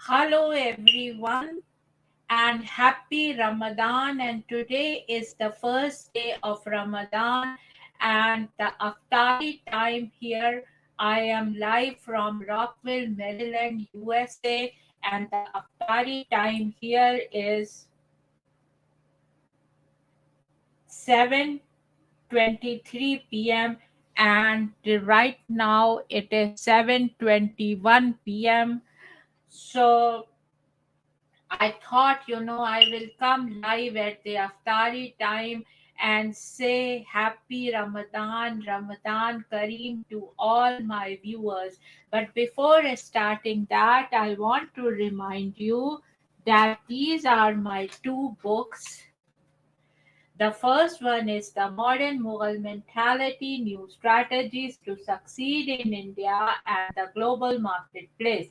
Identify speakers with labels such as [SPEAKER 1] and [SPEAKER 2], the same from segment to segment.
[SPEAKER 1] Hello everyone and happy Ramadan, and today is the first day of Ramadan and the Aftari time here. I am live from Rockville, Maryland, USA, and the Aftari time here is 7:23 p.m. and right now it is 7:21 p.m. So I thought, I will come live at the Aftari time and say happy Ramadan, Ramadan Kareem to all my viewers. But before starting that, I want to remind you that these are my two books. The first one is The Modern Mughal Mentality, New Strategies to Succeed in India and the Global Marketplace.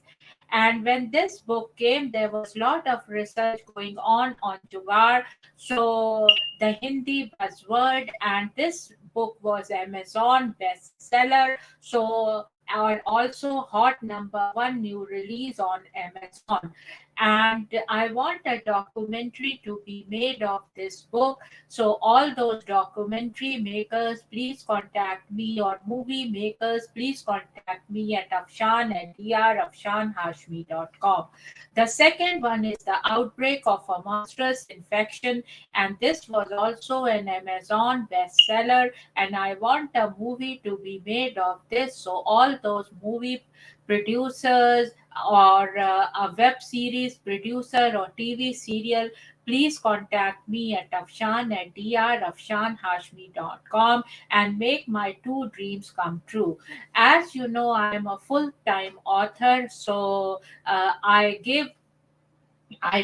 [SPEAKER 1] And when this book came, there was a lot of research going on Jugaad. So the Hindi buzzword, and this book was Amazon bestseller. So and also hot number 1 new release on Amazon. And I want a documentary to be made of this book, so all those documentary makers, please contact me, or movie makers, please contact me at Afshan@drafshanhashmi.com. The second one is The Outbreak of a Monstrous Infection, and this was also an Amazon bestseller, and I want a movie to be made of this. So all those movie producers or a web series producer or TV serial, please contact me at Afshan@drafshanhashmi.com and make my two dreams come true. As you know, I am a full-time author, so I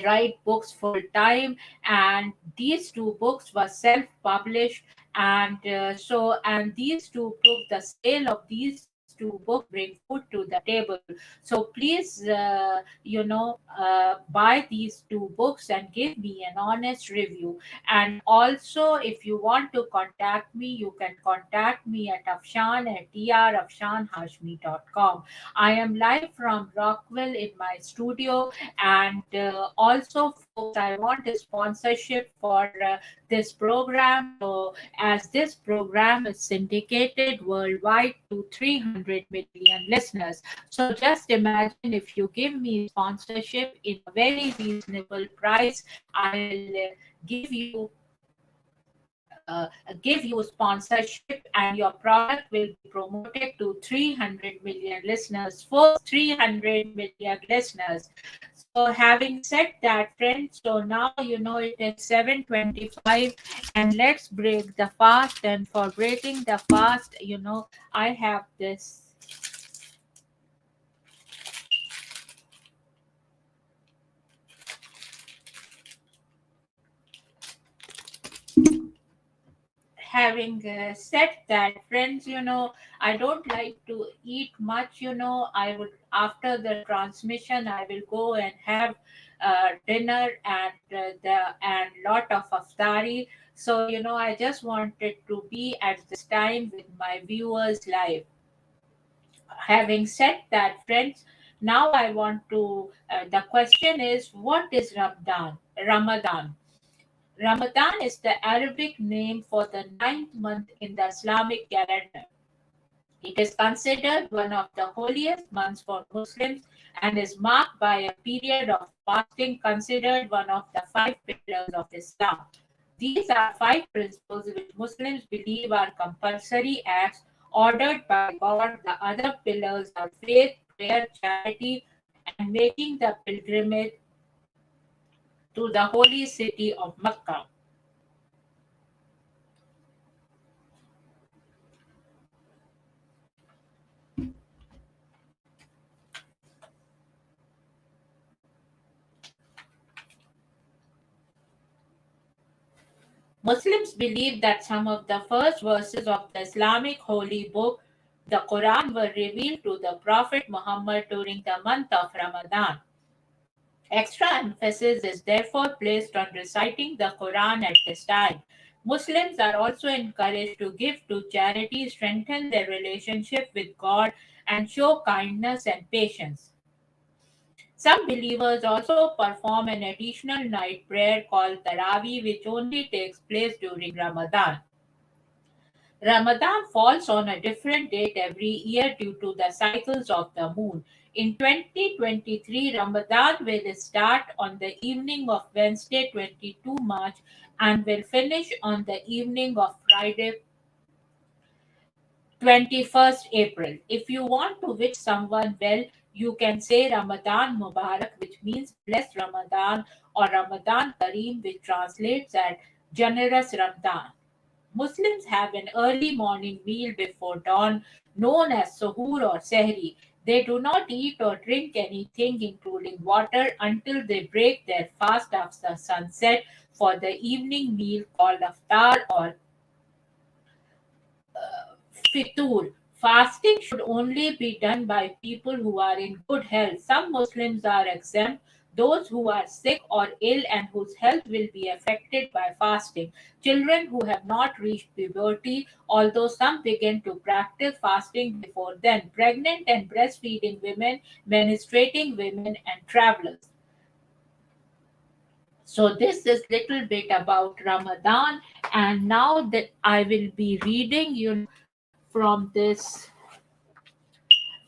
[SPEAKER 1] write books full time, and these two books were self-published, and these two books, the sale of these two books bring food to the table. So please, buy these two books and give me an honest review. And also, if you want to contact me, you can contact me at Afshan@drafshanhashmi.com. I am live from Rockville in my studio, and also, folks, I want a sponsorship for this program. So, as this program is syndicated worldwide to 300 million listeners, so just imagine if you give me sponsorship in a very reasonable price, I will uh, give you sponsorship, and your product will be promoted to 300 million listeners. Folks, 300 million listeners. So having said that, friends, so now it is 7:25, and let's break the fast. And for breaking the fast, I have this having said that, friends, I don't like to eat much. I would, after the transmission, I will go and have dinner and lot of aftari. So I just wanted to be at this time with my viewers live. Having said that, friends, now I want to the question is, what is Ramadan is the Arabic name for the ninth month in the Islamic calendar. It is considered one of the holiest months for Muslims and is marked by a period of fasting, considered one of the five pillars of Islam. These are five principles which Muslims believe are compulsory acts ordered by God. The other pillars are faith, prayer, charity, and making the pilgrimage to the holy city of Mecca. Muslims believe that some of the first verses of the Islamic holy book, the Quran, were revealed to the Prophet Muhammad during the month of Ramadan. Extra emphasis is therefore placed on reciting the Quran at this time. Muslims are also encouraged to give to charity, strengthen their relationship with God, and show kindness and patience. Some believers also perform an additional night prayer called Taraweeh, which only takes place during Ramadan. Ramadan falls on a different date every year due to the cycles of the moon. In 2023, Ramadan will start on the evening of Wednesday, 22 March, and will finish on the evening of Friday, 21st April. If you want to wish someone well, you can say Ramadan Mubarak, which means blessed Ramadan, or Ramadan Kareem, which translates as generous Ramadan. Muslims have an early morning meal before dawn known as suhoor or sehri. They do not eat or drink anything, including water, until they break their fast after sunset for the evening meal called Iftaar or Fitur. Fasting should only be done by people who are in good health. Some Muslims are exempt, those who are sick or ill and whose health will be affected by fasting. Children who have not reached puberty, although some begin to practice fasting before then. Pregnant and breastfeeding women, menstruating women, and travelers. So this is little bit about Ramadan, and now that I will be reading, from this,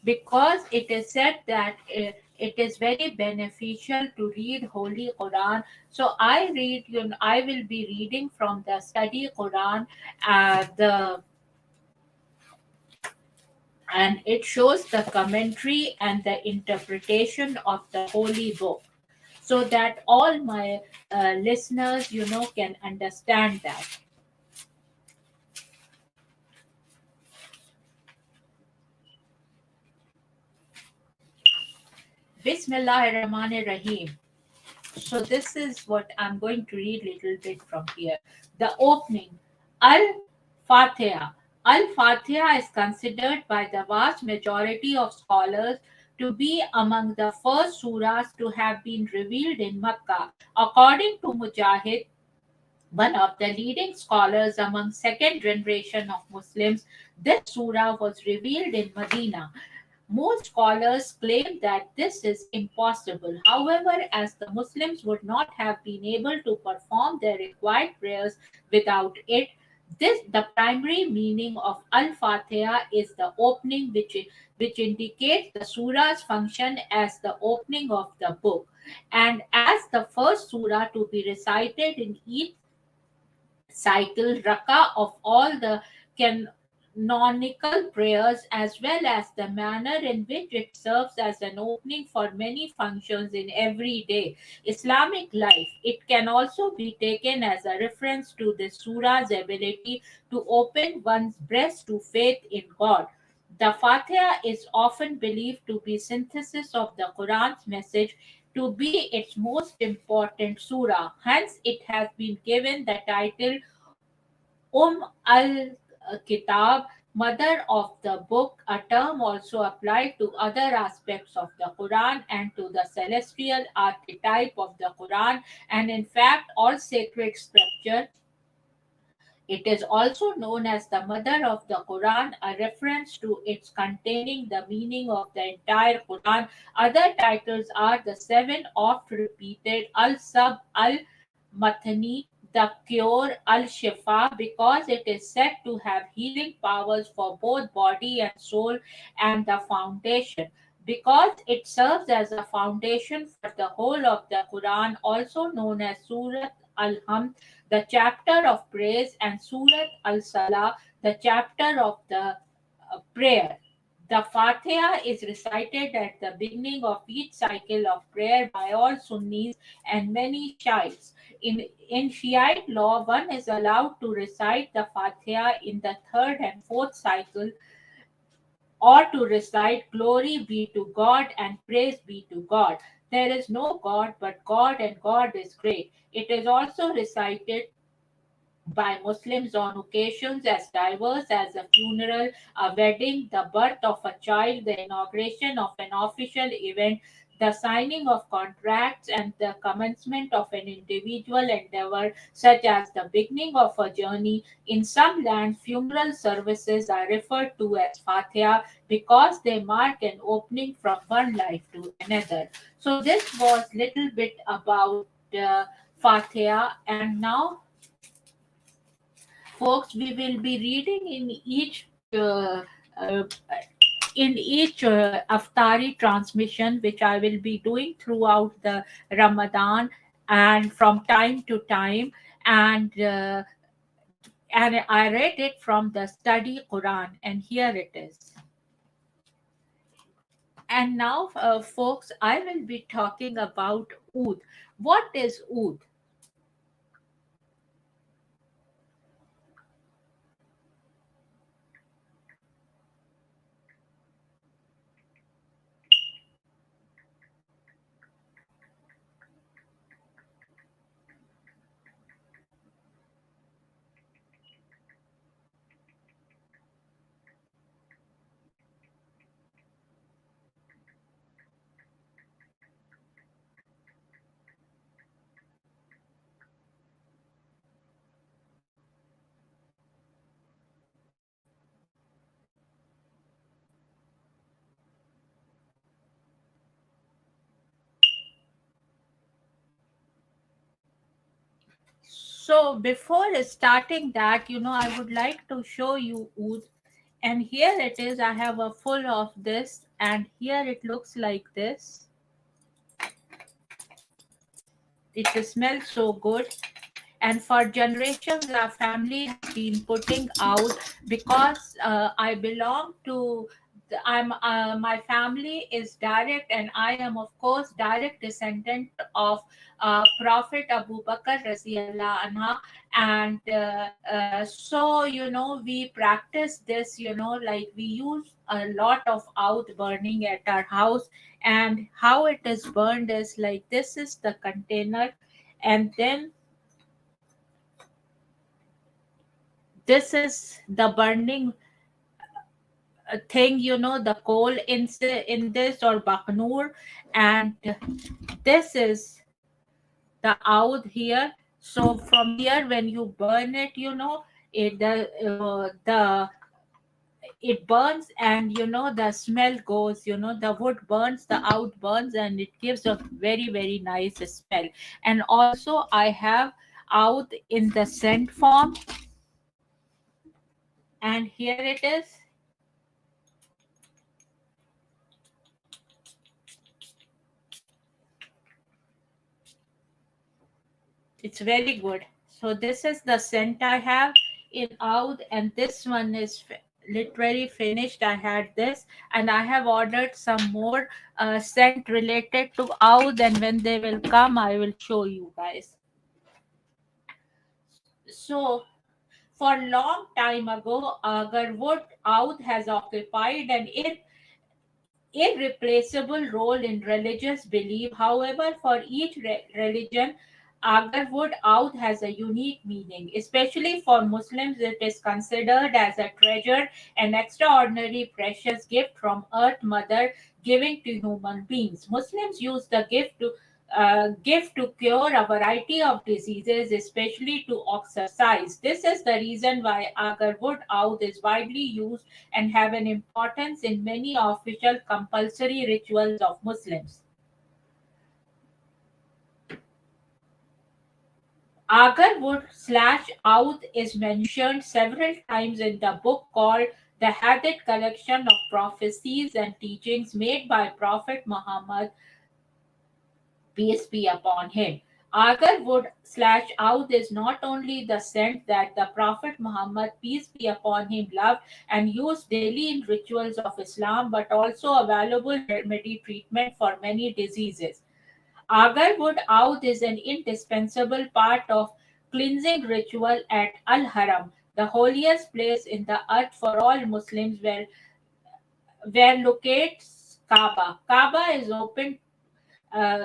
[SPEAKER 1] because it is said that it is very beneficial to read Holy Quran. So I will be reading from the study Quran, the and it shows the commentary and the interpretation of the holy book, so that all my listeners, can understand that. Bismillahir Rahmanir Rahim. So this is what I'm going to read little bit from here. The opening, Al-Fatiha. Al-Fatiha is considered by the vast majority of scholars to be among the first surahs to have been revealed in Makkah. According to Mujahid, one of the leading scholars among second generation of Muslims, this surah was revealed in Medina. Most scholars claim that this is impossible. However, as the Muslims would not have been able to perform their required prayers without it, the primary meaning of Al-Fatiha is the opening, which indicates the surah's function as the opening of the book, and as the first surah to be recited in each cycle raka of all the canonical prayers, as well as the manner in which it serves as an opening for many functions in everyday Islamic life. It can also be taken as a reference to the surah's ability to open one's breast to faith in God. The Fatiha is often believed to be synthesis of the Quran's message, to be its most important surah. Hence, it has been given the title al Kitab, mother of the book, a term also applied to other aspects of the Quran and to the celestial archetype of the Quran, and in fact, all sacred scripture. It is also known as the mother of the Quran, a reference to its containing the meaning of the entire Quran. Other titles are the seven oft repeated Al Sab Al Mathani, the cure Al Shifa, because it is said to have healing powers for both body and soul, and the foundation, because it serves as a foundation for the whole of the Quran, also known as Surat Al Hamd, the chapter of praise, and Surat Al Salah, the chapter of the prayer. The Fatiha is recited at the beginning of each cycle of prayer by all Sunnis and many Shiites. In Shiite law, one is allowed to recite the Fatiha in the third and fourth cycle, or to recite glory be to God and praise be to God. There is no God but God, and God is great. It is also recited by Muslims on occasions as diverse as a funeral, a wedding, the birth of a child, the inauguration of an official event, the signing of contracts, and the commencement of an individual endeavor, such as the beginning of a journey. In some lands, funeral services are referred to as Fatiha because they mark an opening from one life to another. So this was little bit about Fatiha, and now, folks, we will be reading uh, in each Aftari transmission, which I will be doing throughout the Ramadan and from time to time, and I read it from the study Quran, and here it is. And now, folks, I will be talking about Oud. What is Oud? So before starting that, I would like to show you Oud. And here it is. I have a full of this, and here it looks like this. It smells so good. And for generations, our family has been putting out, because I belong to. I'm my family is direct, and I am, of course, direct descendant of Prophet Abu Bakr Raziallah anha, and so we practice this. Like, we use a lot of out burning at our house, and how it is burned is like this: is the container, and then this is the burning thing, the coal in this, or baknur, and this is the oud here. So from here, when you burn it, the it burns, and the smell goes, the wood burns, the out burns, and it gives a very, very nice smell. And also, I have out in the scent form, and here it is. It's very good. So this is the scent I have in Oud, and this one is literally finished. I had this, and I have ordered some more scent related to Oud, and when they will come, I will show you guys. So for long time ago, Garwood Oud has occupied an irreplaceable role in religious belief. However, for each religion, Agarwood out has a unique meaning. Especially for Muslims, it is considered as a treasure, an extraordinary precious gift from Earth Mother giving to human beings. Muslims use the gift to cure a variety of diseases, especially to exercise. This is the reason why agarwood out is widely used and have an importance in many official compulsory rituals of Muslims. Agarwood slash out is mentioned several times in the book called the Hadith Collection of Prophecies and Teachings made by Prophet Muhammad, peace be upon him. Agarwood slash out is not only the scent that the Prophet Muhammad, peace be upon him, loved and used daily in rituals of Islam, but also a valuable remedy treatment for many diseases. Agarwood out is an indispensable part of cleansing ritual at Al Haram, the holiest place in the earth for all Muslims, where locates Kaaba. Kaaba is open. Uh,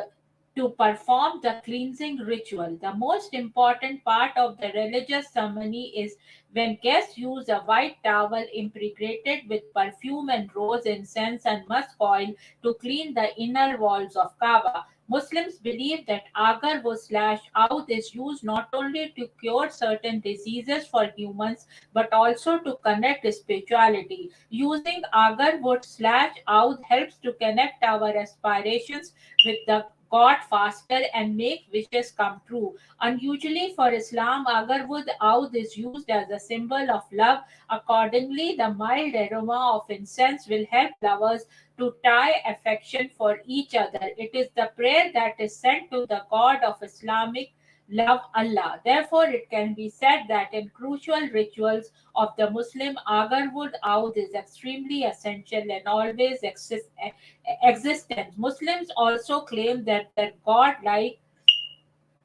[SPEAKER 1] to perform the cleansing ritual. The most important part of the religious ceremony is when guests use a white towel impregnated with perfume and rose incense and musk oil to clean the inner walls of Kaaba. Muslims believe that agar wood slash oud is used not only to cure certain diseases for humans but also to connect spirituality. Using agar wood slash oud helps to connect our aspirations with the God faster and make wishes come true. Unusually for Islam, agarwood oud is used as a symbol of love. Accordingly, the mild aroma of incense will help lovers to tie affection for each other. It is the prayer that is sent to the God of Islamic love, Allah. Therefore, it can be said that in crucial rituals of the Muslim, agarwood oud is extremely essential and always existence. Muslims also claim that their god-like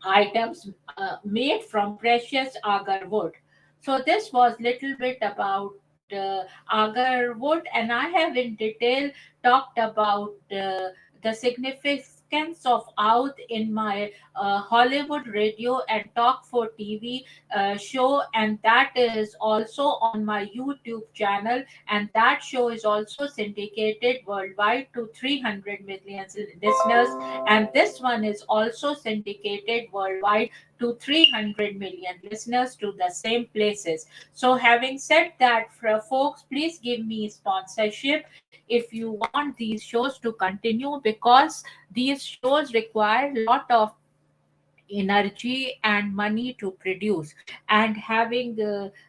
[SPEAKER 1] items made from precious agar wood. So this was little bit about agar wood, and I have in detail talked about the significance of oud in my Hollywood Radio and Talk for TV show, and that is also on my YouTube channel, and that show is also syndicated worldwide to 300 million listeners, and this one is also syndicated worldwide to 300 million listeners to the same places. So having said that, for folks, please give me sponsorship if you want these shows to continue, because these shows require a lot of energy and money to produce, and having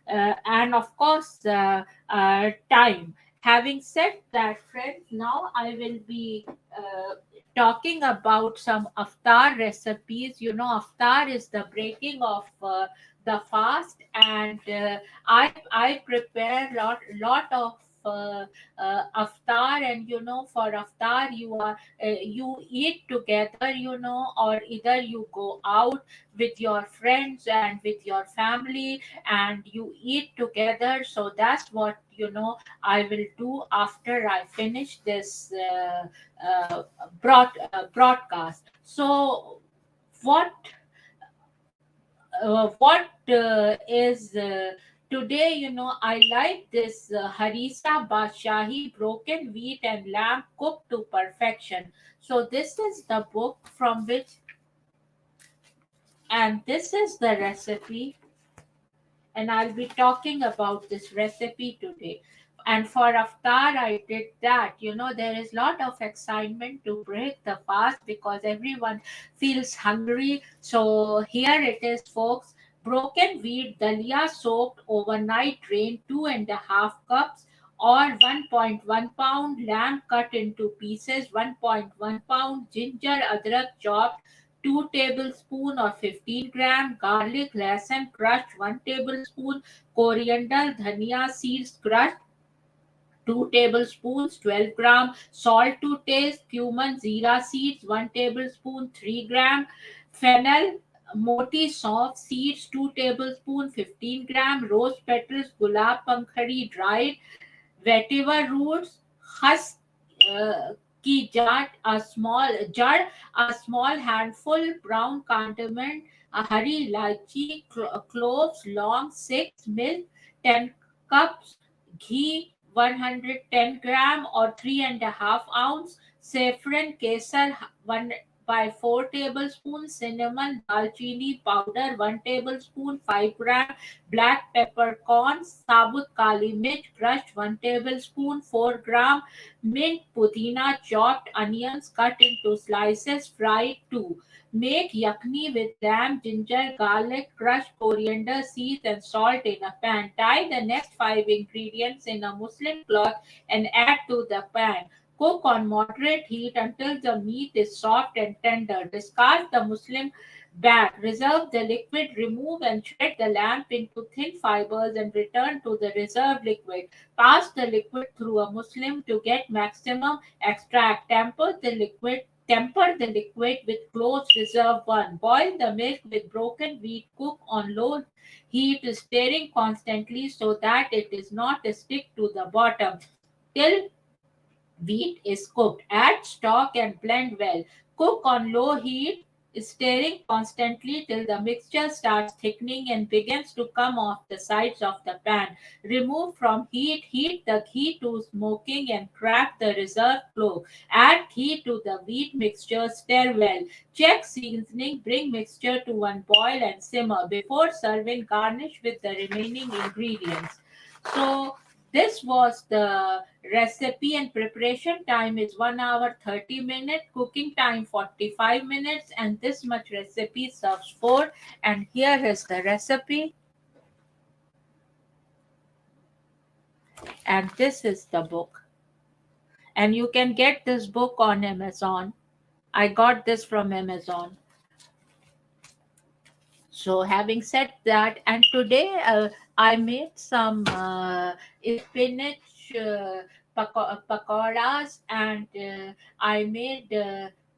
[SPEAKER 1] and of course time. Having said that, friends, now I will be talking about some aftar recipes. You know, aftar is the breaking of the fast, and I prepare lot of aftar, and you know, for aftar you eat together, you know, or either you go out with your friends and with your family and you eat together. So that's what, you know, I will do after I finish this broadcast. So what is today, you know, I like this harissa bashahi, broken wheat and lamb cooked to perfection. So this is the book from which, and this is the recipe, and I'll be talking about this recipe today. And for Iftar, I did that. You know, there is a lot of excitement to break the fast because everyone feels hungry. So here it is, folks. Broken wheat dalia soaked overnight, drained 2.5 cups or 1.1 pound, lamb cut into pieces 1.1 pound, ginger adrak chopped 2 tablespoon or 15 gram, garlic lesson crushed 1 tablespoon, coriander dhania seeds crushed 2 tablespoons, 12 gram, salt to taste, cumin, zira seeds, 1 tablespoon, 3 gram, fennel, moti soft seeds, 2 tablespoon, 15 gram, rose petals, gulab pankhadi dried, vetiver roots, husk की Jat, a small handful, brown condiment, a हरी इलायची, cloves, long 6, milk 10 cups, ghee 110 gram or 3.5 ounce, saffron kesar 1 by 4 tablespoons, cinnamon dalchini powder 1 tablespoon, 5 gram, black peppercorns, sabut kali mirch crushed 1 tablespoon, 4 gram, mint, pudina, chopped onions cut into slices, fried 2. Make yakni with lamb, ginger, garlic, crushed coriander seeds, and salt in a pan. Tie the next 5 ingredients in a muslin cloth and add to the pan. Cook on moderate heat until the meat is soft and tender. Discard the muslin bag. Reserve the liquid, remove and shred the lamb into thin fibers and return to the reserved liquid. Pass the liquid through a muslin to get maximum extract. Temper the liquid with cloves, reserve 1. Boil the milk with broken wheat. Cook on low heat, stirring constantly so that it does not stick to the bottom till Wheat is cooked. Add stock and blend well. Cook on low heat, stirring constantly till the mixture starts thickening and begins to come off the sides of the pan. Remove from heat. Heat the ghee to smoking and crack the reserve clove. Add ghee to the wheat mixture. Stir well. Check seasoning. Bring mixture to one boil and simmer. Before serving, garnish with the remaining ingredients. So this was the recipe, and preparation time is 1 hour 30 minutes, cooking time 45 minutes, and this much recipe serves 4. And here is the recipe, and this is the book. And you can get this book on Amazon. I got this from Amazon. So, having said that, and today I made some spinach pakoras, and I made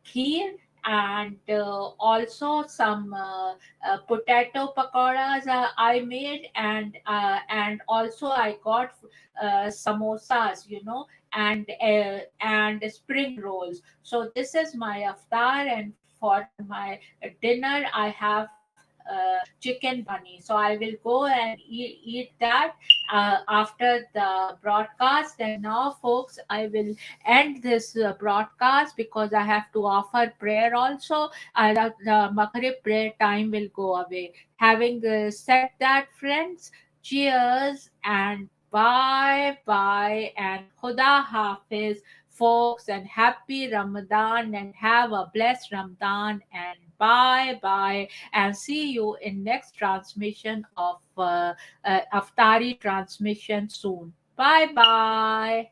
[SPEAKER 1] kheer, and also some potato pakoras I made, and also I got samosas, and spring rolls. So this is my iftar, and for my dinner I have chicken biryani. So I will go and eat that after the broadcast. And now, folks, I will end this broadcast because I have to offer prayer also. The Maghrib prayer time will go away. Having said that, friends, cheers and bye bye and Khuda Hafiz, folks, and happy Ramadan, and have a blessed Ramadan, and bye bye, and see you in next transmission of Aftari transmission soon. Bye bye.